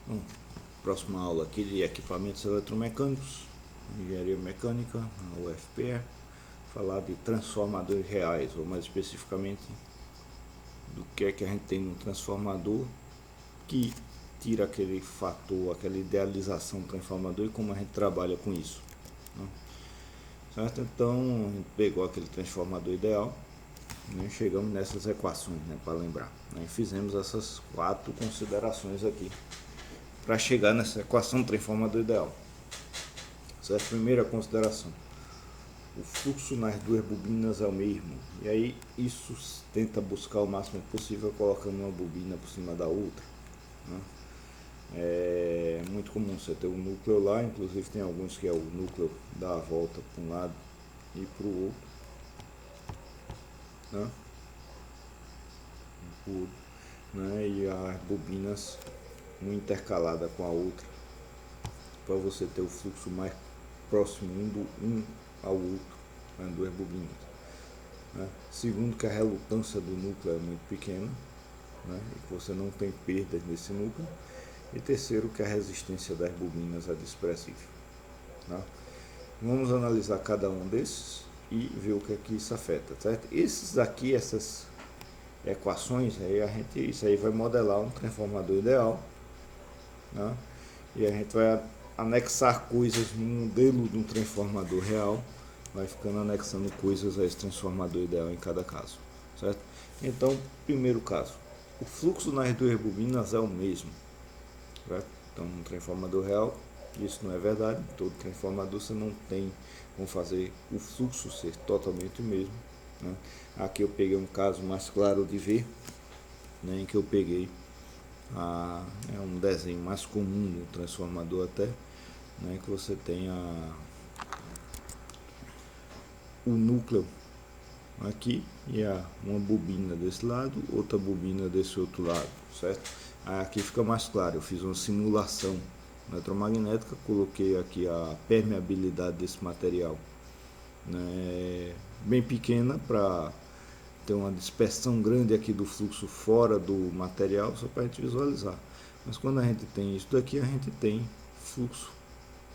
Bom, próxima aula aqui de equipamentos eletromecânicos, engenharia mecânica, a UFPE, falar de transformadores reais, ou mais especificamente do que é que a gente tem no transformador que tira aquele fator, aquela idealização do transformador e como a gente trabalha com isso, né? Certo? Então a gente pegou aquele transformador ideal, né? Chegamos nessas equações, né, para lembrar, né? Fizemos essas 4 considerações aqui para chegar nessa equação do transformador ideal. Essa é a primeira consideração. O fluxo nas 2 bobinas é o mesmo. E aí isso tenta buscar o máximo possível colocando uma bobina por cima da outra, né? É muito comum você ter um núcleo lá, inclusive tem alguns que é o núcleo dá a volta para um lado e para o outro, né? E as bobinas uma intercalada com a outra para você ter o fluxo mais próximo um ao outro, né, 2 bobinas, né? Segundo, que a relutância do núcleo é muito pequena, né, e que você não tem perdas nesse núcleo. E terceiro, que a resistência das bobinas é desprezível, né? Vamos analisar cada um desses e ver o que é que isso afeta, certo? Esses aqui, essas equações, isso aí vai modelar um transformador ideal, né? E a gente vai anexar coisas no modelo de um transformador real, vai ficando anexando coisas a esse transformador ideal em cada caso, certo? Então, primeiro caso, o fluxo nas 2 bobinas é o mesmo, certo? Então, um transformador real, isso não é verdade. Todo transformador você não tem como fazer o fluxo ser totalmente o mesmo, né? Aqui eu peguei um caso mais claro de ver, né, em que eu peguei é um desenho mais comum do transformador até, né, que você tem o núcleo aqui e uma bobina desse lado, outra bobina desse outro lado, certo? Aqui fica mais claro, eu fiz uma simulação eletromagnética, coloquei aqui a permeabilidade desse material, né, bem pequena para ter uma dispersão grande aqui do fluxo fora do material, só para a gente visualizar. Mas quando a gente tem isso daqui, a gente tem fluxo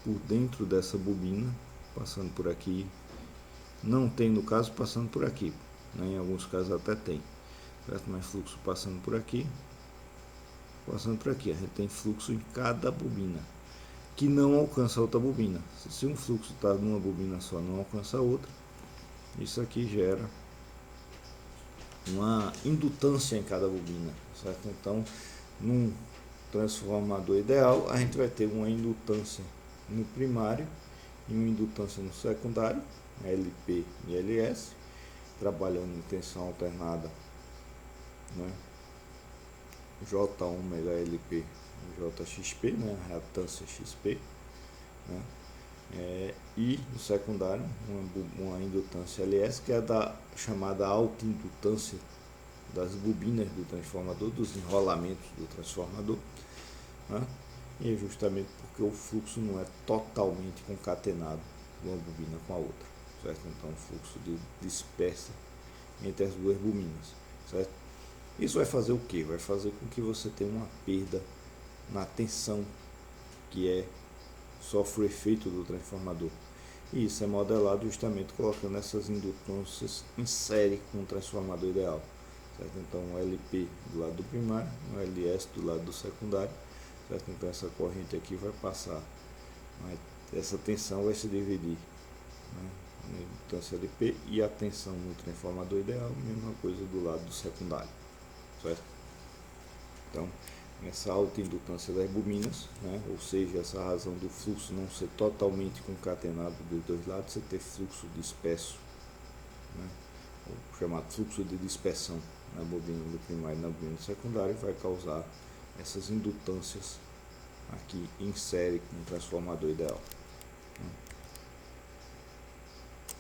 por dentro dessa bobina, passando por aqui. Não tem, no caso, passando por aqui, né? Em alguns casos até tem, certo? Mas fluxo passando por aqui, passando por aqui. A gente tem fluxo em cada bobina, que não alcança a outra bobina. Se um fluxo está numa bobina só, não alcança a outra, isso aqui gera uma indutância em cada bobina, certo? Então, num transformador ideal, a gente vai ter uma indutância no primário e uma indutância no secundário, LP e LS, trabalhando em tensão alternada, né? J ômega LP e JXP, né? Reatância XP, né? E no secundário, uma indutância LS, que é da chamada alta indutância das bobinas do transformador, dos enrolamentos do transformador, né? E é justamente porque o fluxo não é totalmente concatenado de uma bobina com a outra, certo? Então o fluxo dispersa entre as 2 bobinas, certo? Isso vai fazer o que? Vai fazer com que você tenha uma perda na tensão que sofre o efeito do transformador. E isso é modelado justamente colocando essas indutâncias em série com o transformador ideal, certo? Então um LP do lado do primário, um LS do lado do secundário, certo? Então essa corrente aqui vai passar, essa tensão vai se dividir, né, na indutância LP, e a tensão no transformador ideal, mesma coisa do lado do secundário, certo? Então, essa alta indutância das bobinas, né, ou seja, essa razão do fluxo não ser totalmente concatenado dos 2 lados, você ter fluxo disperso, né, ou chamado fluxo de dispersão na bobina do primário e na bobina do secundário, vai causar essas indutâncias aqui em série com o transformador ideal.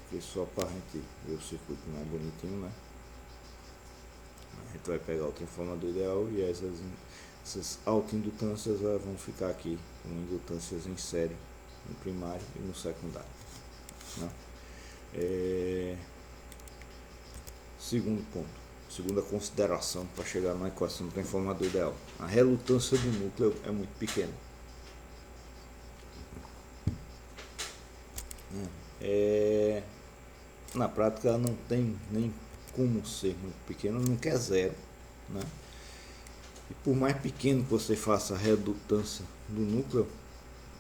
Aqui só para a gente ver o circuito mais bonitinho, né? A gente vai pegar o transformador ideal e essas autoindutâncias vão ficar aqui com indutâncias em série no primário e no secundário, né? Segundo ponto, segunda consideração para chegar numa equação do transformador ideal. A relutância do núcleo é muito pequena. Na prática ela não tem nem como ser muito pequena, nunca é zero, né? E por mais pequeno que você faça a relutância do núcleo,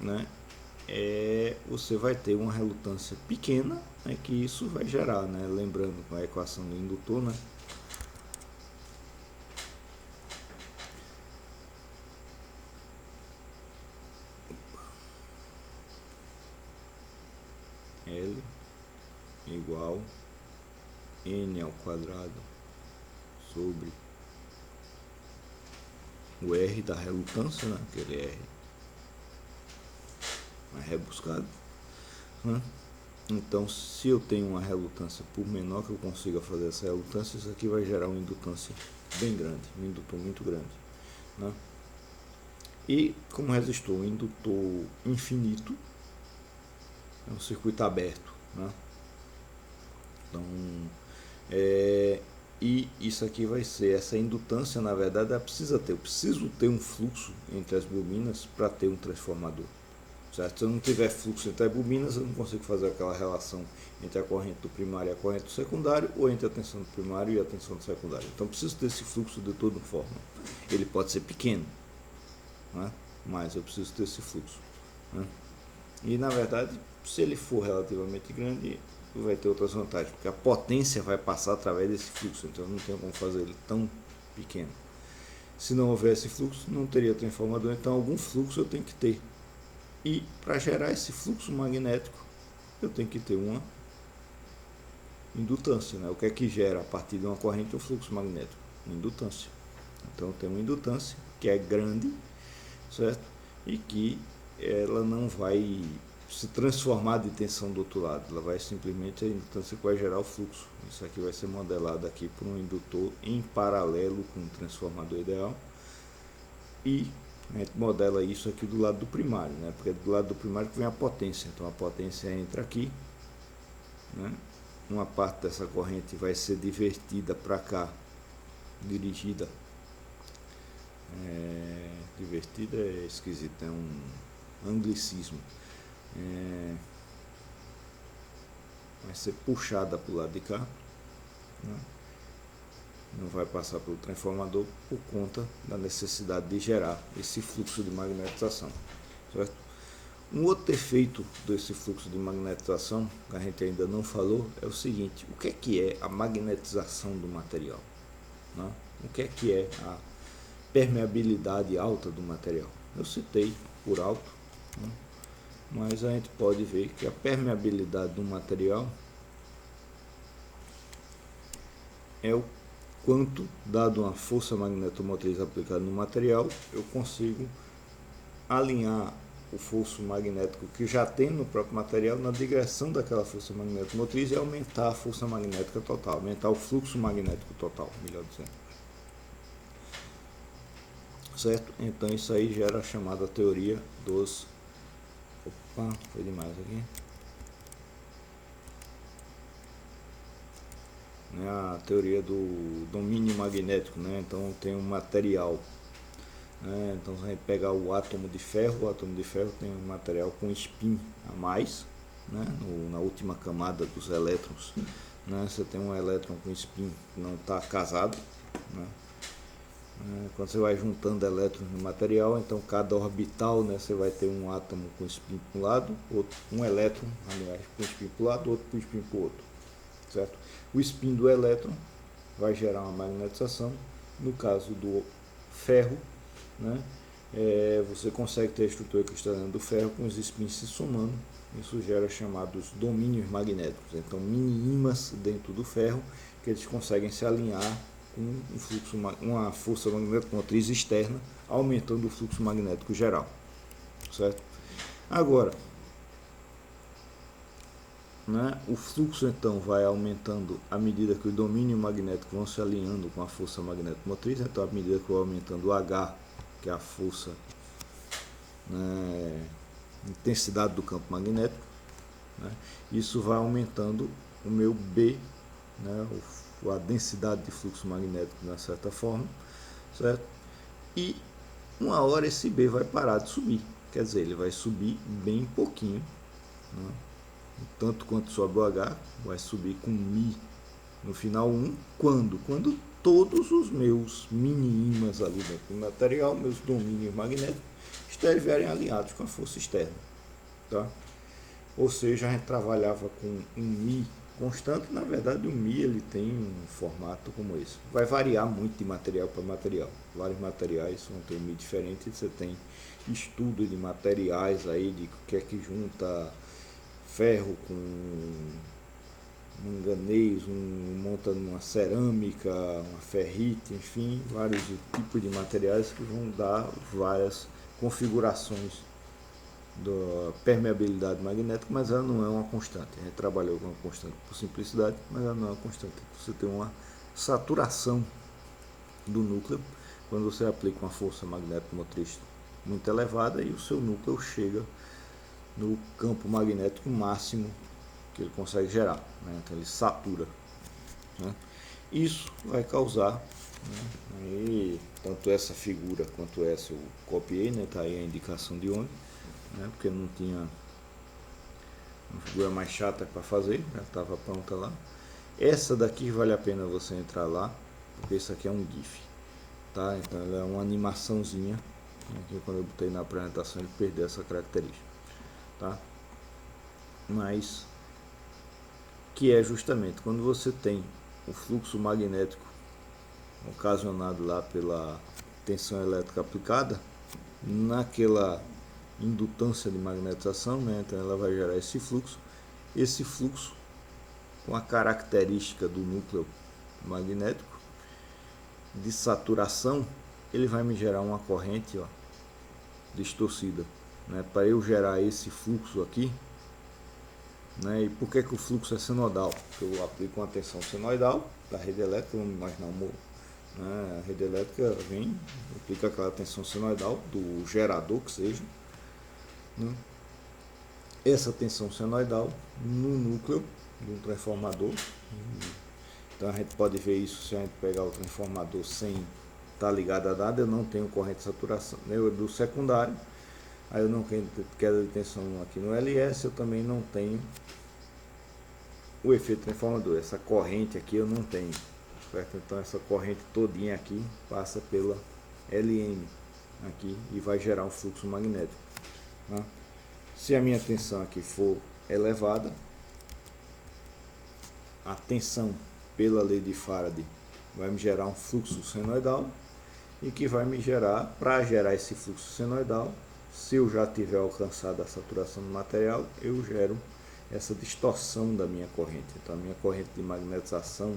né, você vai ter uma relutância pequena, né, que isso vai gerar, né, lembrando a equação do indutor, né, L igual N ao quadrado sobre o R da relutância, né, aquele R mais rebuscado, né? Então, se eu tenho uma relutância por menor que eu consiga fazer essa relutância, isso aqui vai gerar uma indutância bem grande, um indutor muito grande, né? E como resistor, um indutor infinito é um circuito aberto, né? Então, e isso aqui vai ser, essa indutância, na verdade, ela precisa ter, eu preciso ter um fluxo entre as bobinas para ter um transformador. Certo? Se eu não tiver fluxo entre as bobinas, eu não consigo fazer aquela relação entre a corrente do primário e a corrente do secundário, ou entre a tensão do primário e a tensão do secundário. Então, preciso desse fluxo de toda forma. Ele pode ser pequeno, né? Mas eu preciso ter esse fluxo, né? E, na verdade, se ele for relativamente grande, vai ter outras vantagens, porque a potência vai passar através desse fluxo, então eu não tenho como fazer ele tão pequeno. Se não houvesse fluxo, não teria transformador, então algum fluxo eu tenho que ter. E para gerar esse fluxo magnético, eu tenho que ter uma indutância, né? O que é que gera a partir de uma corrente um fluxo magnético? Uma indutância. Então eu tenho uma indutância que é grande, certo? E que ela não vai se transformar de tensão do outro lado, ela vai simplesmente, a indutância que vai gerar o fluxo. Isso aqui vai ser modelado aqui por um indutor em paralelo com o transformador ideal, e a gente modela isso aqui do lado do primário, né? Porque do lado do primário que vem a potência. Então a potência entra aqui, né? Uma parte dessa corrente vai ser divertida para cá, dirigida. Divertida é esquisito, é um anglicismo. Vai ser puxada para o lado de cá, né? Não vai passar pelo transformador por conta da necessidade de gerar esse fluxo de magnetização, certo? Um outro efeito desse fluxo de magnetização, que a gente ainda não falou, é o seguinte: o que é a magnetização do material, né? O que é a permeabilidade alta do material? Eu citei por alto, né? Mas a gente pode ver que a permeabilidade do material é o quanto, dado uma força magnetomotriz aplicada no material, eu consigo alinhar o fluxo magnético que já tem no próprio material na direção daquela força magnetomotriz e aumentar a força magnética total, aumentar o fluxo magnético total, melhor dizendo. Certo? Então isso aí gera a chamada teoria dos... Opa, foi demais aqui. A teoria do domínio magnético, né? Então tem um material, né? Então se a gente pegar o átomo de ferro tem um material com spin a mais, né? Na última camada dos elétrons, né? Você tem um elétron com spin que não está casado, né? Quando você vai juntando elétrons no material, então cada orbital, né, você vai ter um átomo com spin para um lado, outro, um elétron, aliás, com spin para o lado, outro com spin para o outro, certo? O spin do elétron vai gerar uma magnetização. No caso do ferro, né, você consegue ter a estrutura cristalina do ferro com os spins se somando. Isso gera chamados domínios magnéticos. Então, mini ímãs dentro do ferro que eles conseguem se alinhar com um fluxo, uma força magnetomotriz externa, aumentando o fluxo magnético geral, certo? Agora, né, o fluxo então vai aumentando à medida que o domínio magnético vão se alinhando com a força magnetomotriz. Então, à medida que eu vou aumentando o H, que é a força, né, intensidade do campo magnético, né, isso vai aumentando o meu B, né, magnético, a densidade de fluxo magnético de uma certa forma, certo? E uma hora esse B vai parar de subir, quer dizer, ele vai subir bem pouquinho, né? Tanto quanto sobe o H, vai subir com Mi no final 1, quando todos os meus mini ímãs ali dentro do material, meus domínios magnéticos, estiverem alinhados com a força externa, tá? Ou seja, a gente trabalhava com um Mi constante. Na verdade, o Mi ele tem um formato como esse. Vai variar muito de material para material. Vários materiais vão ter um Mi diferente. Você tem estudo de materiais aí, de o que é que junta ferro com manganês, monta numa cerâmica, uma ferrite, enfim, vários tipos de materiais que vão dar várias configurações da permeabilidade magnética, mas ela não é uma constante. A gente trabalhou com uma constante por simplicidade, mas ela não é uma constante. Você tem uma saturação do núcleo quando você aplica uma força magnético-motriz muito elevada e o seu núcleo chega no campo magnético máximo que ele consegue gerar, né? Então ele satura, né? Isso vai causar, né? E tanto essa figura quanto essa eu copiei, né? Tá aí a indicação de onde, né? Porque não tinha uma figura mais chata para fazer, já estava pronta lá. Essa daqui vale a pena você entrar lá, porque isso aqui é um GIF, tá? Então ela é uma animaçãozinha. Aqui quando eu botei na apresentação ele perdeu essa característica, tá? Mas que é justamente quando você tem o fluxo magnético ocasionado lá pela tensão elétrica aplicada naquela indutância de magnetização, né? Então ela vai gerar esse fluxo com a característica do núcleo magnético de saturação, ele vai me gerar uma corrente, ó, distorcida, né? Para eu gerar esse fluxo aqui, né? E por que o fluxo é senoidal? Porque eu aplico uma tensão senoidal da rede elétrica, vamos imaginar né? A rede elétrica vem, aplica aquela tensão senoidal do gerador que seja, né? Essa tensão senoidal no núcleo de um transformador. Então a gente pode ver isso se a gente pegar o transformador sem estar ligado a nada. Eu não tenho corrente de saturação, né, do secundário. Aí eu não tenho queda de tensão aqui no LS, eu também não tenho o efeito transformador. Essa corrente aqui eu não tenho, certo? Então essa corrente todinha aqui passa pela LM aqui e vai gerar um fluxo magnético, né? Se a minha tensão aqui for elevada, a tensão pela lei de Faraday vai me gerar um fluxo senoidal e que vai me gerar, para gerar esse fluxo senoidal, se eu já tiver alcançado a saturação do material, eu gero essa distorção da minha corrente. Então a minha corrente de magnetização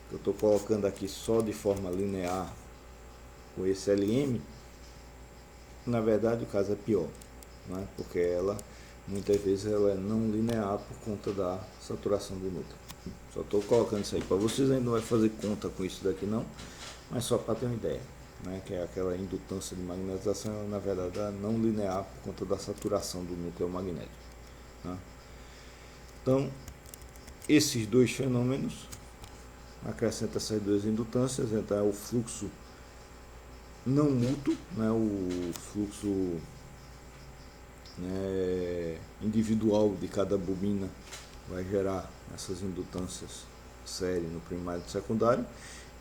que eu estou colocando aqui só de forma linear com esse LM, na verdade o caso é pior, né? Porque ela muitas vezes ela é não linear por conta da saturação do núcleo. Só estou colocando isso aí para vocês, ainda não vai fazer conta com isso daqui não, mas só para ter uma ideia, né? Que é aquela indutância de magnetização, ela, na verdade é não linear por conta da saturação do núcleo magnético, né? Então esses dois fenômenos acrescentam essas duas indutâncias. Então é o fluxo não mútuo, né? O fluxo, né, individual de cada bobina vai gerar essas indutâncias série no primário e no secundário,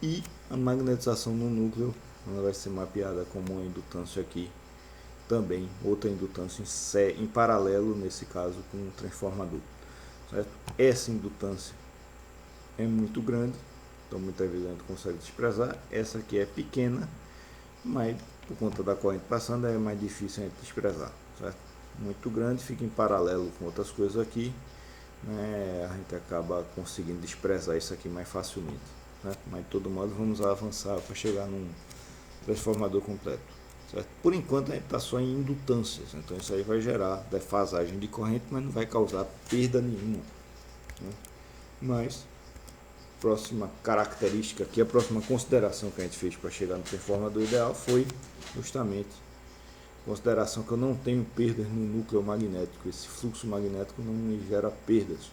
e a magnetização no núcleo ela vai ser mapeada como uma indutância aqui também, outra indutância em paralelo, nesse caso com um transformador, certo? Essa indutância é muito grande, então muitas vezes a gente consegue desprezar. Essa aqui é pequena, mas por conta da corrente passando é mais difícil a gente desprezar, certo? Muito grande, fica em paralelo com outras coisas aqui, né? A gente acaba conseguindo desprezar isso aqui mais facilmente, né? Mas de todo modo vamos avançar para chegar num transformador completo, certo? Por enquanto a gente está só em indutâncias, então isso aí vai gerar defasagem de corrente, mas não vai causar perda nenhuma, né? Mas próxima característica aqui, a próxima consideração que a gente fez para chegar no transformador ideal foi justamente consideração que eu não tenho perdas no núcleo magnético. Esse fluxo magnético não me gera perdas.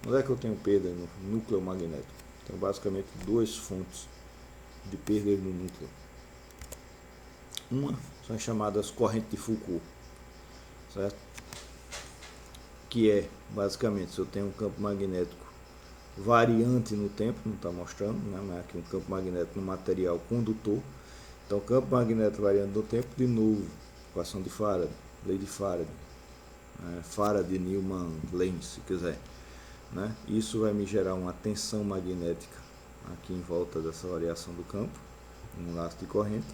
Onde é que eu tenho perda no núcleo magnético? Então, basicamente, duas fontes de perdas no núcleo. Uma são as chamadas correntes de Foucault, certo? Que é, basicamente, se eu tenho um campo magnético variante no tempo, não está mostrando, né? Mas aqui um campo magnético no material condutor. Então, campo magnético variante no tempo, de novo, equação de Faraday, lei de Faraday, Faraday, Newman, Lenz, se quiser. Né? Isso vai me gerar uma tensão magnética aqui em volta dessa variação do campo, um laço de corrente.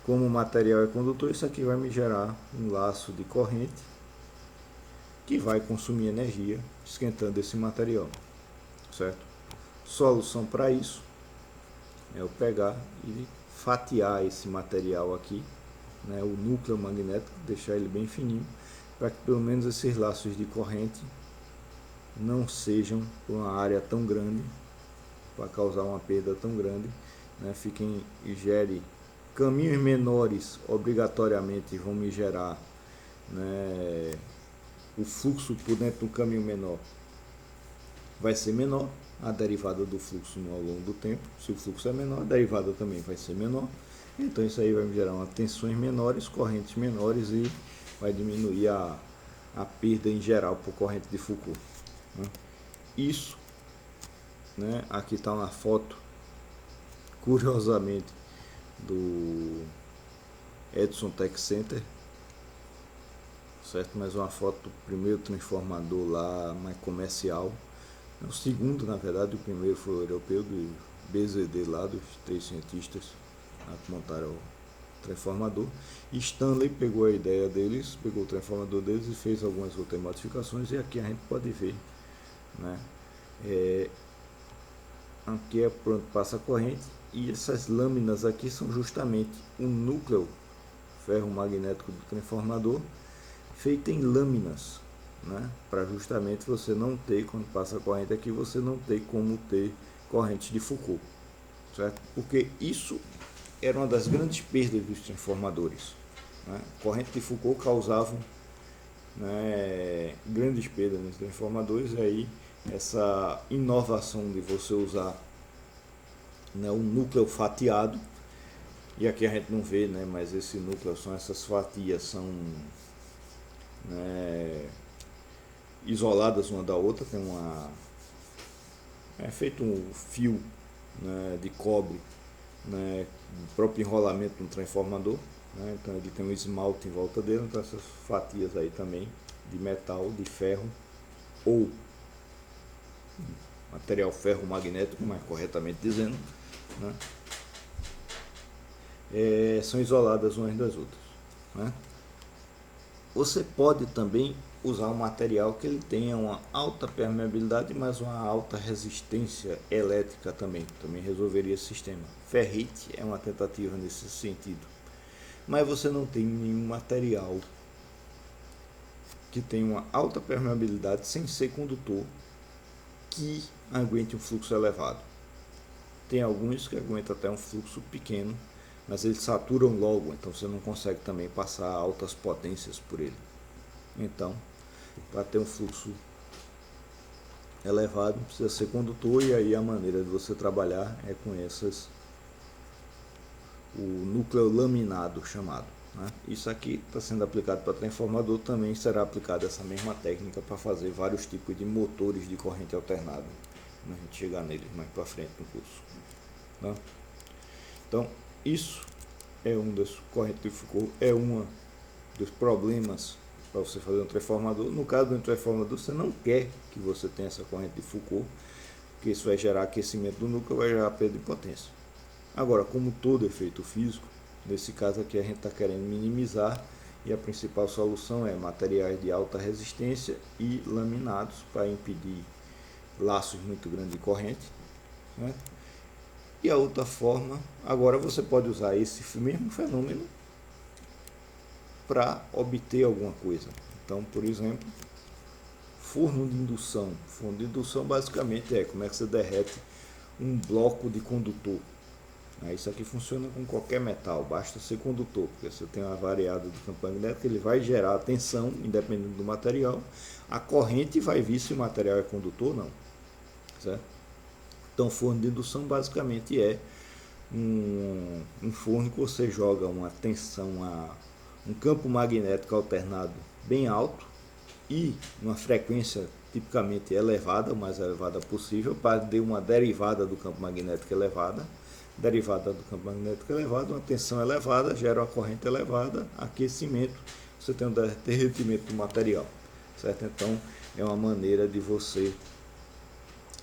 Como o material é condutor, isso aqui vai me gerar um laço de corrente que vai consumir energia esquentando esse material, certo? Solução para isso é eu pegar e fatiar esse material aqui, né, o núcleo magnético, deixar ele bem fininho, para que pelo menos esses laços de corrente não sejam por uma área tão grande, para causar uma perda tão grande, né, fiquem e gere caminhos menores, obrigatoriamente vão me gerar, né, o fluxo por dentro do caminho menor vai ser menor, a derivada do fluxo ao longo do tempo. Se o fluxo é menor, a derivada também vai ser menor. Então isso aí vai me gerar tensões menores, correntes menores e vai diminuir a perda em geral por corrente de Foucault. Isso, né, aqui está uma foto, curiosamente, do Edison Tech Center, certo? Mas uma foto do primeiro transformador lá, mais comercial. O segundo, na verdade, o primeiro foi o europeu, do BZD lá, dos 3 cientistas que montaram o transformador. E Stanley pegou a ideia deles, pegou o transformador deles e fez algumas outras modificações, e aqui a gente pode ver, né? Aqui é por onde passa a corrente, e essas lâminas aqui são justamente o núcleo ferromagnético do transformador feito em lâminas, né? Para justamente você não ter, quando passa a corrente aqui, você não ter como ter correntes de Foucault, certo? Porque isso era uma das grandes perdas dos transformadores, né? Corrente de Foucault causavam, né, grandes perdas nos transformadores, e aí essa inovação de você usar, né, um núcleo fatiado, e aqui a gente não vê, né, mas esse núcleo, são essas fatias, são, né, isoladas uma da outra, tem é feito um fio, né, de cobre, né, o próprio enrolamento no transformador, né, então ele tem um esmalte em volta dele, então essas fatias aí também de metal, de ferro ou material ferromagnético, mais corretamente dizendo, né, são isoladas umas das outras, né? Você pode também usar um material que ele tenha uma alta permeabilidade, mas uma alta resistência elétrica também resolveria esse sistema. Ferrite é uma tentativa nesse sentido, mas você não tem nenhum material que tenha uma alta permeabilidade sem ser condutor que aguente um fluxo elevado. Tem alguns que aguentam até um fluxo pequeno, mas eles saturam logo, então você não consegue também passar altas potências por ele. Então, para ter um fluxo elevado, precisa ser condutor, e aí a maneira de você trabalhar é com o núcleo laminado chamado, né? Isso aqui está sendo aplicado para transformador, também será aplicada essa mesma técnica para fazer vários tipos de motores de corrente alternada, quando a gente chegar neles mais para frente no curso, tá? Então, isso é um dos correntes de Foucault, é um dos problemas para você fazer um transformador. No caso do transformador, você não quer que você tenha essa corrente de Foucault, porque isso vai gerar aquecimento do núcleo, vai gerar perda de potência. Agora, como todo efeito físico, nesse caso aqui a gente está querendo minimizar, e a principal solução é materiais de alta resistência e laminados para impedir laços muito grandes de corrente, né? E a outra forma, agora você pode usar esse mesmo fenômeno para obter alguma coisa. Então, por exemplo, forno de indução. Forno de indução basicamente é como é que você derrete um bloco de condutor. Isso aqui funciona com qualquer metal, basta ser condutor, porque você tem uma variada do campo magnético, ele vai gerar tensão, independente do material. A corrente vai vir se o material é condutor ou não, certo? Então, forno de indução basicamente é um forno que você joga uma tensão, um campo magnético alternado bem alto e uma frequência tipicamente elevada, o mais elevada possível, para dar uma derivada do campo magnético elevada. Derivada do campo magnético elevado, uma tensão elevada, gera uma corrente elevada, aquecimento, você tem um derretimento do material, certo? Então, é uma maneira de você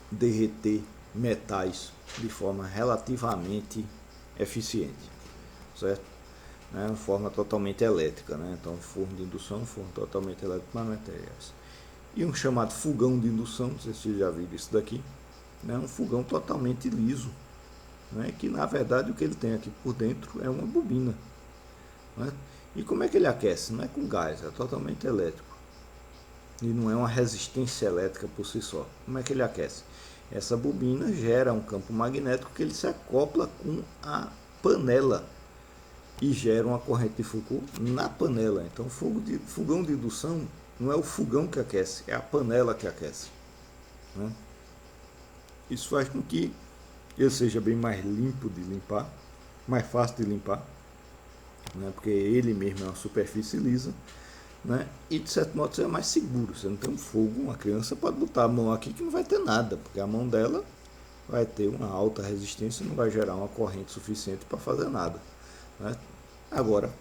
derreter metais de forma relativamente eficiente, certo? Né? De forma totalmente elétrica, né? Então, forno de indução, um forno totalmente elétrico para materiais. E um chamado fogão de indução, não sei se vocês já viram isso daqui, né? Um fogão totalmente liso, né? Que na verdade o que ele tem aqui por dentro é uma bobina, né? E como é que ele aquece? Não é com gás, é totalmente elétrico. E não é uma resistência elétrica por si só. Como é que ele aquece? Essa bobina gera um campo magnético que ele se acopla com a panela e gera uma corrente de Foucault na panela. Então, fogão de indução não é o fogão que aquece, é a panela que aquece, né? Isso faz com que ele seja bem mais limpo de limpar, mais fácil de limpar, né? Porque ele mesmo é uma superfície lisa, né? E de certo modo é mais seguro. Você não tem um fogo, uma criança pode botar a mão aqui que não vai ter nada, porque a mão dela vai ter uma alta resistência e não vai gerar uma corrente suficiente para fazer nada, né? Agora,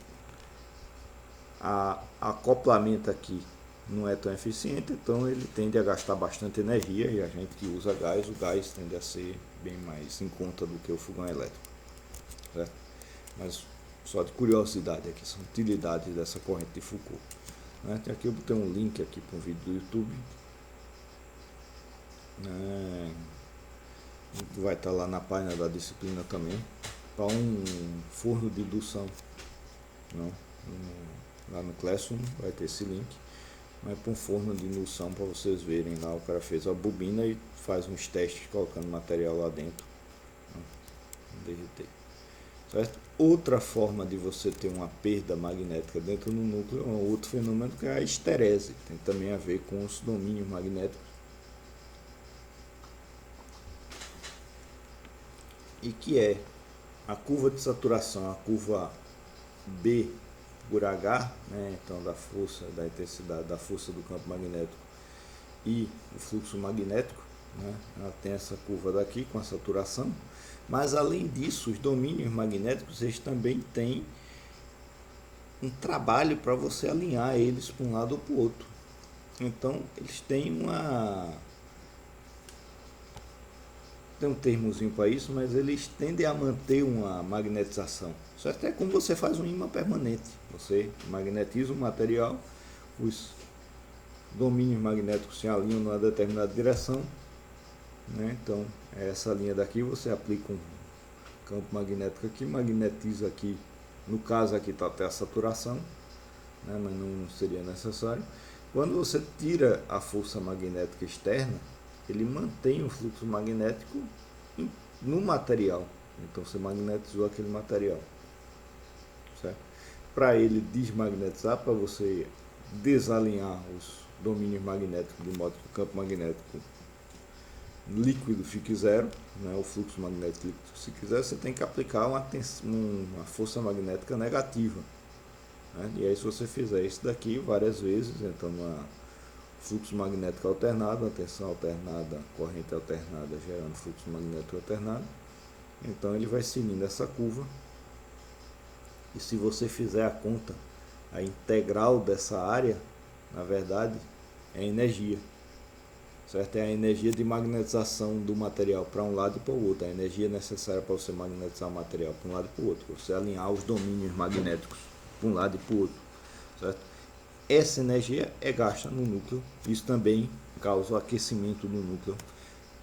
a acoplamento aqui não é tão eficiente, então ele tende a gastar bastante energia, e a gente que usa gás, o gás tende a ser bem mais em conta do que o fogão elétrico, certo? Mas só de curiosidade aqui, são utilidades dessa corrente de Foucault, né? Aqui eu botei um link aqui para um vídeo do YouTube, vai estar lá na página da disciplina também, para um forno de indução, não? Lá no Classroom vai ter esse link, mas para um forno de indução, para vocês verem lá, o cara fez a bobina e faz uns testes colocando material lá dentro, né? Derreter, certo? Outra forma de você ter uma perda magnética dentro do núcleo é um outro fenômeno que é a esterese, tem também a ver com os domínios magnéticos, e que é a curva de saturação, a curva B por H, né? Então da força, da intensidade, da força do campo magnético e o fluxo magnético, né? Ela tem essa curva daqui com a saturação, mas além disso, os domínios magnéticos eles também têm um trabalho para você alinhar eles para um lado ou para o outro. Então eles têm tem um termozinho para isso, mas eles tendem a manter uma magnetização. Certo? É como você faz um ímã permanente. Você magnetiza o material, os domínios magnéticos se alinham numa determinada direção, né? Então, essa linha daqui você aplica um campo magnético aqui, magnetiza aqui. No caso aqui está até a saturação, né? Mas não seria necessário. Quando você tira a força magnética externa, ele mantém o fluxo magnético no material. Então você magnetizou aquele material, certo? Para ele desmagnetizar, para você desalinhar os domínios magnéticos de modo que o campo magnético líquido fique zero, né? O fluxo magnético líquido, se quiser, você tem que aplicar uma força magnética negativa, né? E aí se você fizer isso daqui várias vezes, então fluxo magnético alternado, a tensão alternada, corrente alternada gerando fluxo magnético alternado, então ele vai seguindo essa curva, e se você fizer a conta, a integral dessa área, na verdade, é energia, certo? É a energia de magnetização do material para um lado e para o outro, a energia necessária para você magnetizar o material para um lado e para o outro, para você alinhar os domínios magnéticos para um lado e para o outro, certo? Essa energia é gasta no núcleo, isso também causa o aquecimento do núcleo,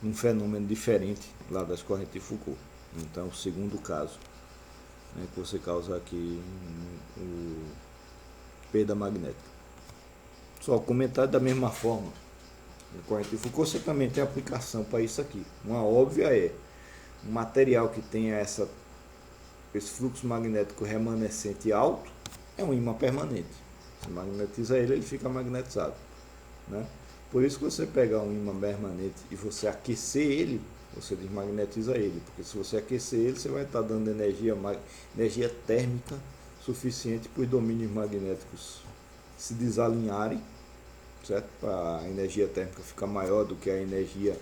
um fenômeno diferente lá das correntes de Foucault. Então, o segundo caso, né, que você causa aqui o perda magnética. Só comentário da mesma forma, na corrente de Foucault você também tem aplicação para isso aqui. Uma óbvia é um material que tenha esse fluxo magnético remanescente alto, é um ímã permanente. Você magnetiza ele, ele fica magnetizado, né? Por isso que você pegar um ímã permanente e você aquecer ele, você desmagnetiza ele, porque se você aquecer ele, você vai estar dando energia térmica suficiente para os domínios magnéticos se desalinharem, certo? Para a energia térmica ficar maior do que a energia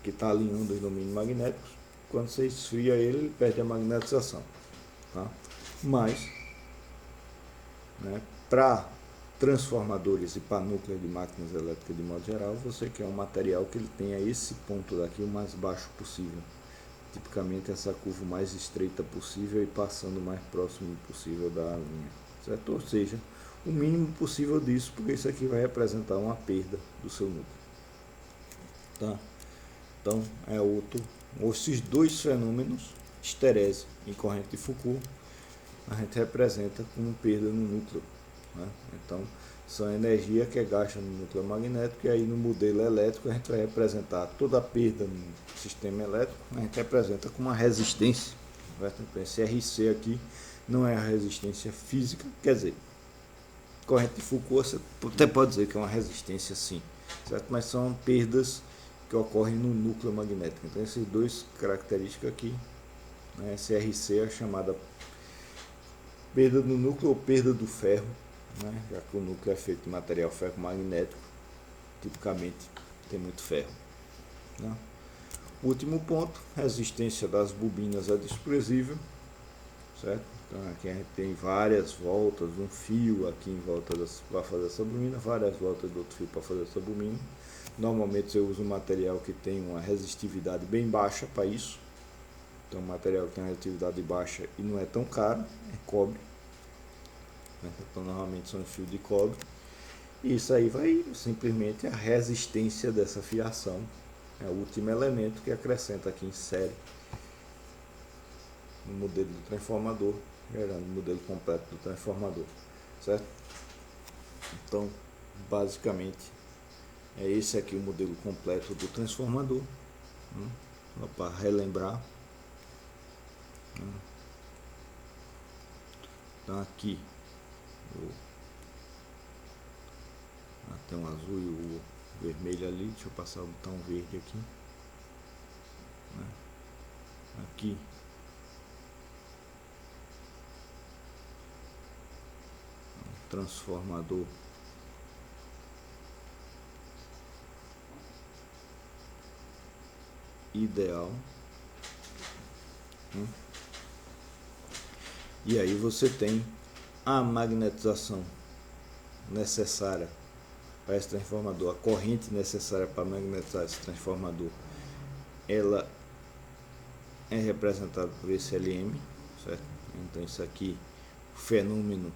que está alinhando os domínios magnéticos. Quando você esfria ele, ele perde a magnetização, tá? Mas, né, para transformadores e para núcleos de máquinas elétricas de modo geral, você quer um material que ele tenha esse ponto daqui o mais baixo possível. Tipicamente essa curva o mais estreita possível e passando o mais próximo possível da linha, certo? Ou seja, o mínimo possível disso, porque isso aqui vai representar uma perda do seu núcleo, tá? Então, esses dois fenômenos, esterese e corrente de Foucault, a gente representa como perda no núcleo, né? Então, são energia que é gasta no núcleo magnético, e aí no modelo elétrico a gente vai representar toda a perda no sistema elétrico, a gente representa com uma resistência, certo? Então, esse RC aqui não é a resistência física, quer dizer, corrente de Foucault você até pode dizer que é uma resistência sim, certo? Mas são perdas que ocorrem no núcleo magnético. Então essas duas características aqui, né, esse RC é a chamada perda do núcleo ou perda do ferro, né, já que o núcleo é feito de material ferromagnético, tipicamente tem muito ferro, né? Último ponto, resistência das bobinas é desprezível, certo? Então aqui a gente tem várias voltas, um fio aqui em volta para fazer essa bobina, várias voltas do outro fio para fazer essa bobina. Normalmente você usa um material que tem uma resistividade bem baixa para isso. Então um material que tem uma resistividade baixa e não é tão caro, é cobre. Então normalmente são fios de cobre. E isso aí vai simplesmente a resistência dessa fiação. É o último elemento que acrescenta aqui em série no modelo do transformador, gerando o modelo completo do transformador, certo? Então, basicamente, é esse aqui o modelo completo do transformador, só para relembrar. Então aqui tem um azul e o vermelho ali, deixa eu passar o botão verde aqui, né? Aqui transformador ideal, e aí você tem a magnetização necessária para esse transformador, a corrente necessária para magnetizar esse transformador, ela é representada por esse LM, certo? Então isso aqui, o fenômeno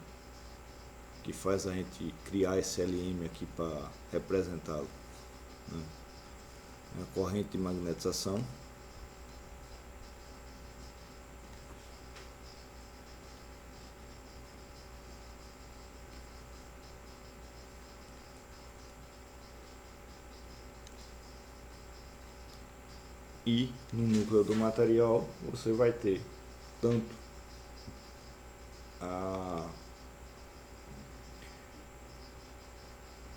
que faz a gente criar esse LM aqui para representá-lo, né? A corrente de magnetização. E no núcleo do material você vai ter tanto a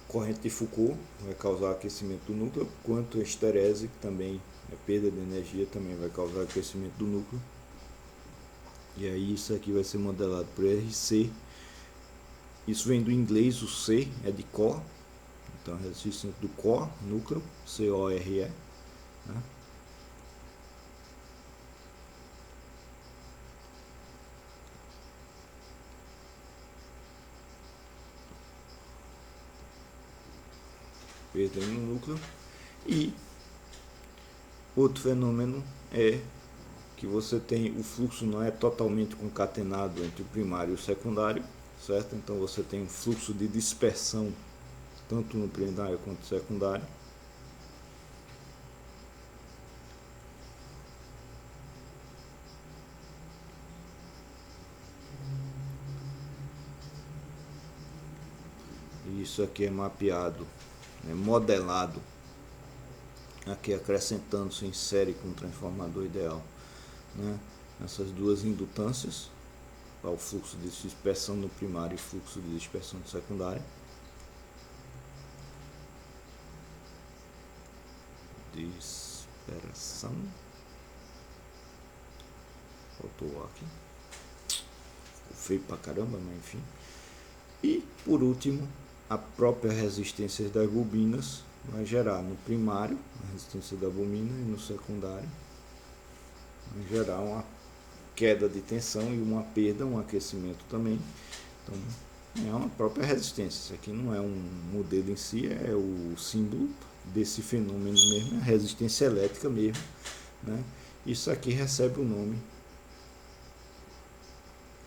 corrente de Foucault, que vai causar aquecimento do núcleo, quanto a esterese, que também é perda de energia, também vai causar aquecimento do núcleo. E aí isso aqui vai ser modelado por RC. Isso vem do inglês, o C é de core, então resistência do core, núcleo, C-O-R-E, né? Perda no núcleo. E outro fenômeno é que você tem, o fluxo não é totalmente concatenado entre o primário e o secundário, certo? Então você tem um fluxo de dispersão tanto no primário quanto no secundário. E isso aqui é mapeado, é modelado, aqui acrescentando-se em série com o transformador ideal, né? Essas duas indutâncias, o fluxo de dispersão no primário e fluxo de dispersão no secundário. operação. Faltou aqui. Ficou feio pra caramba, mas enfim. E por último, a própria resistência das bobinas vai gerar no primário a resistência da bobina e no secundário vai gerar uma queda de tensão e uma perda, um aquecimento também. Então é uma própria resistência. Isso aqui não é um modelo em si, é o símbolo desse fenômeno mesmo, a resistência elétrica mesmo, né? Isso aqui recebe o nome,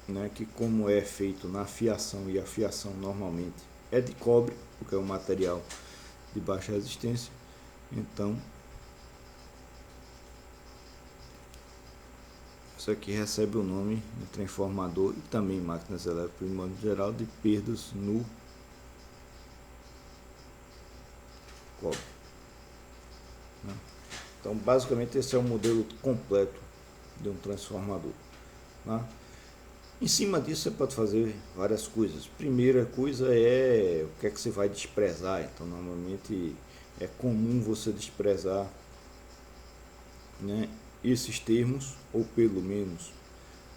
né, que como é feito na fiação, e a fiação normalmente é de cobre, porque é um material de baixa resistência, então isso aqui recebe o nome de transformador e também máquinas elétricas de modo geral de perdas no cobre, né? Então basicamente esse é o modelo completo de um transformador, né? Em cima disso você pode fazer várias coisas. Primeira coisa é o que é que você vai desprezar. Então normalmente é comum você desprezar, né, esses termos, ou pelo menos,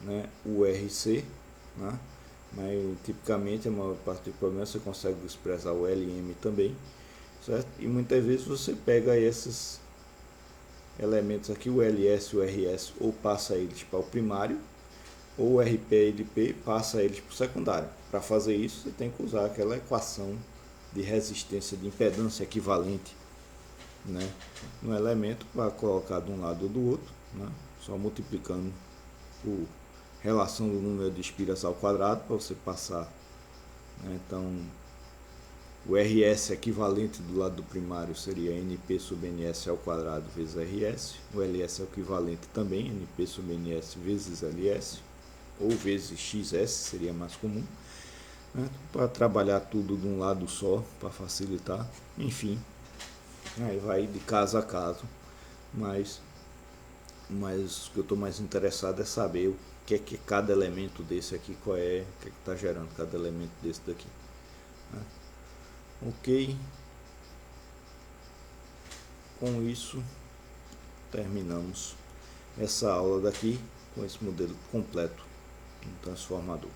né, o RC, né? Mas tipicamente a maior parte do problema você consegue desprezar o LM também, certo? E muitas vezes você pega esses elementos aqui, o LS e o RS, ou passa eles para o primário, ou o RP e LP passa eles para o secundário. Para fazer isso, você tem que usar aquela equação de resistência, de impedância equivalente, né, no elemento, para colocar de um lado ou do outro, né, só multiplicando por relação do número de espiras ao quadrado para você passar, né? Então o RS equivalente do lado do primário seria NP sobre NS ao quadrado vezes RS. O LS é o equivalente também, NP sobre NS vezes LS, ou vezes XS, seria mais comum, né? Para trabalhar tudo de um lado só, para facilitar. Enfim, aí vai de caso a caso, mas o que eu estou mais interessado é saber o que é que cada elemento desse aqui, qual é, o que é que está gerando cada elemento desse daqui, né? Ok, com isso terminamos essa aula daqui com esse modelo completo do transformador.